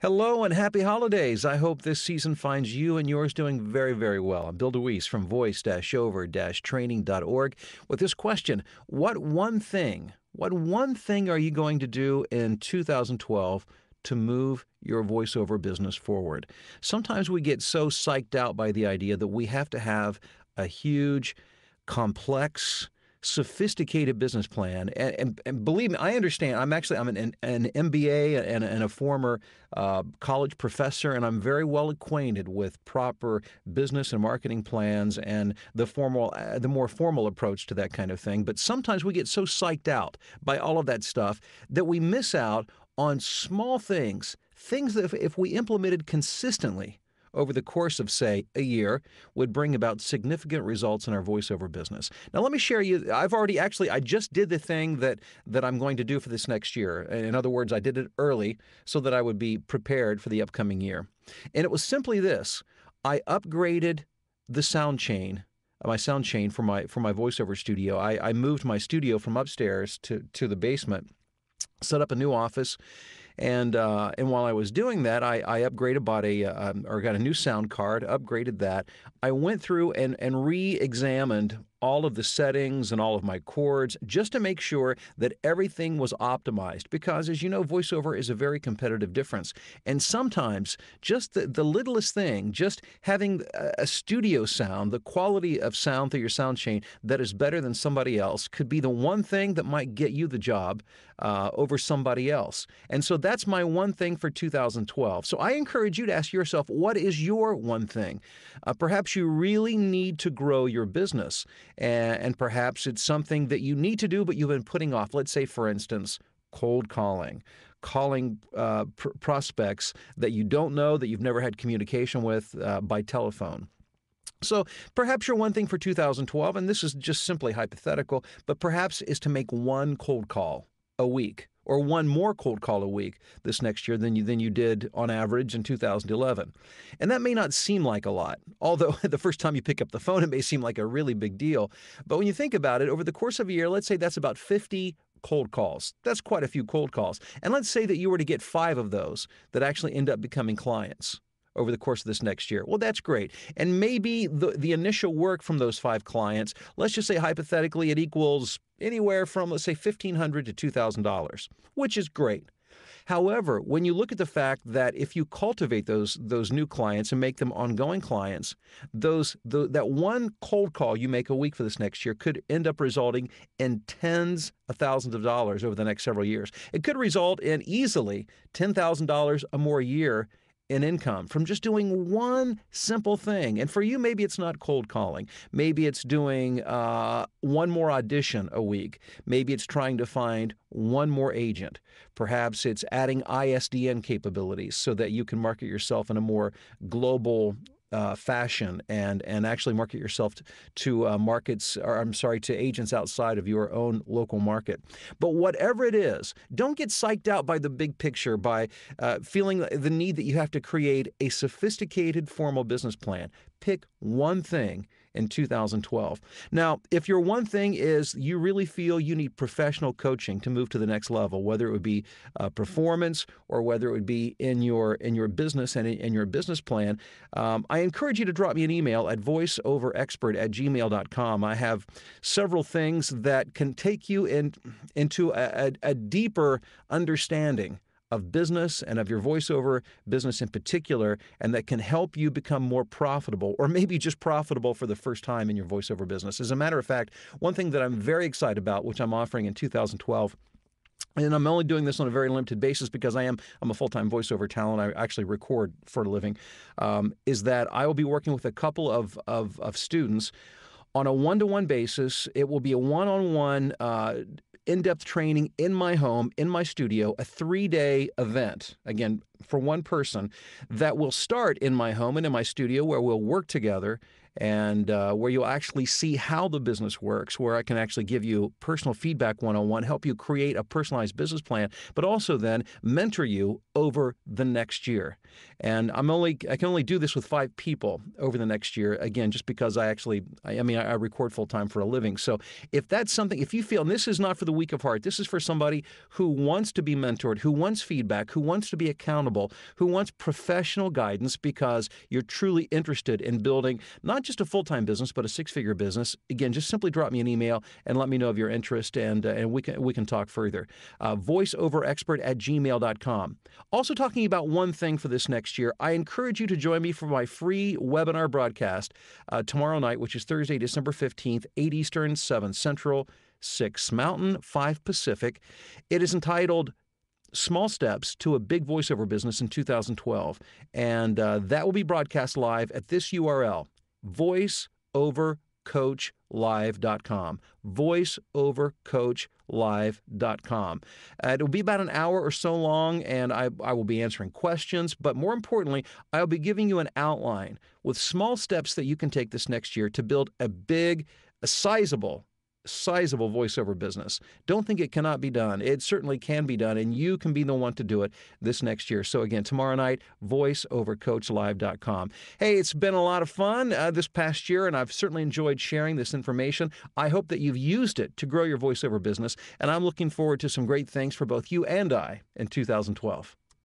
Hello and happy holidays. I hope this season finds you and yours doing very, very well. I'm Bill DeWeese from voice-over-training.org with this question. What one thing are you going to do in 2012 to move your voiceover business forward? Sometimes we get so psyched out by the idea that we have to have a huge, complex, sophisticated business plan. And believe me, I understand. I'm an MBA and a former college professor, and I'm very well acquainted with proper business and marketing plans and the more formal approach to that kind of thing. But sometimes we get so psyched out by all of that stuff that we miss out on small things that if we implemented consistently over the course of, say, a year, would bring about significant results in our voiceover business. Now, let me share you. I just did the thing that I'm going to do for this next year. In other words, I did it early so that I would be prepared for the upcoming year. And it was simply this. I upgraded the sound chain, my sound chain for my voiceover studio. I moved my studio from upstairs to the basement, set up a new office. And while I was doing that, I upgraded, got a new sound card, upgraded that. I went through and re-examined all of the settings and all of my chords just to make sure that everything was optimized. Because, as you know, voiceover is a very competitive difference. And sometimes just the littlest thing, just having a studio sound, the quality of sound through your sound chain that is better than somebody else could be the one thing that might get you the job over somebody else. And so that's my one thing for 2012. So I encourage you to ask yourself, what is your one thing? Perhaps you really need to grow your business. And perhaps it's something that you need to do, but you've been putting off. Let's say, for instance, cold calling prospects that you don't know, that you've never had communication with by telephone. So perhaps your one thing for 2012, and this is just simply hypothetical, but perhaps is to make one cold call a week, or one more cold call a week this next year than you did on average in 2011. And that may not seem like a lot, although the first time you pick up the phone, it may seem like a really big deal. But when you think about it, over the course of a year, let's say that's about 50 cold calls. That's quite a few cold calls. And let's say that you were to get 5 of those that actually end up becoming clients over the course of this next year. Well, that's great. And maybe the initial work from those 5 clients, let's just say hypothetically it equals anywhere from, let's say, $1,500 to $2,000, which is great. However, when you look at the fact that if you cultivate those new clients and make them ongoing clients, that one cold call you make a week for this next year could end up resulting in tens of thousands of dollars over the next several years. It could result in easily $10,000 or more a year in income from just doing one simple thing. And for you, maybe it's not cold calling. Maybe it's doing one more audition a week. Maybe it's trying to find one more agent. Perhaps it's adding ISDN capabilities so that you can market yourself in a more global fashion and actually market yourself to agents outside of your own local market. But whatever it is, don't get psyched out by the big picture, by feeling the need that you have to create a sophisticated formal business plan. Pick one thing in 2012. Now, if your one thing is you really feel you need professional coaching to move to the next level, whether it would be performance or whether it would be in your business and in your business plan, I encourage you to drop me an email at voiceoverexpert@gmail.com. I have several things that can take you into a deeper understanding of business and of your voiceover business in particular, and that can help you become more profitable, or maybe just profitable for the first time in your voiceover business. As a matter of fact, one thing that I'm very excited about, which I'm offering in 2012, and I'm only doing this on a very limited basis because I'm a full-time voiceover talent. I actually record for a living, is that I will be working with a couple of students on a one-to-one basis. It will be a one-on-one in-depth training in my home, in my studio, a 3-day event, again, for one person, that will start in my home and in my studio, where we'll work together and where you'll actually see how the business works, where I can actually give you personal feedback one-on-one, help you create a personalized business plan, but also then mentor you over the next year. And I can only do this with 5 people over the next year. Again, just because I record full time for a living. So if that's something, if you feel, and this is not for the weak of heart, this is for somebody who wants to be mentored, who wants feedback, who wants to be accountable, who wants professional guidance because you're truly interested in building not just a full-time business, but a 6-figure business. Again, just simply drop me an email and let me know of your interest, and we can talk further. Voiceoverexpert@gmail.com. Also talking about one thing for this next year, I encourage you to join me for my free webinar broadcast tomorrow night, which is Thursday, December 15th, 8 Eastern, 7 Central, 6 Mountain, 5 Pacific. It is entitled Small Steps to a Big Voiceover Business in 2012. And that will be broadcast live at this URL, voiceovercoachlive.com. voiceovercoachlive.com. It will be about an hour or so long, and I will be answering questions. But more importantly, I'll be giving you an outline with small steps that you can take this next year to build a sizable voiceover business. Don't think it cannot be done. It certainly can be done, and you can be the one to do it this next year. So again, tomorrow night, voiceovercoachlive.com. Hey, it's been a lot of fun this past year, and I've certainly enjoyed sharing this information. I hope that you've used it to grow your voiceover business, and I'm looking forward to some great things for both you and I in 2012.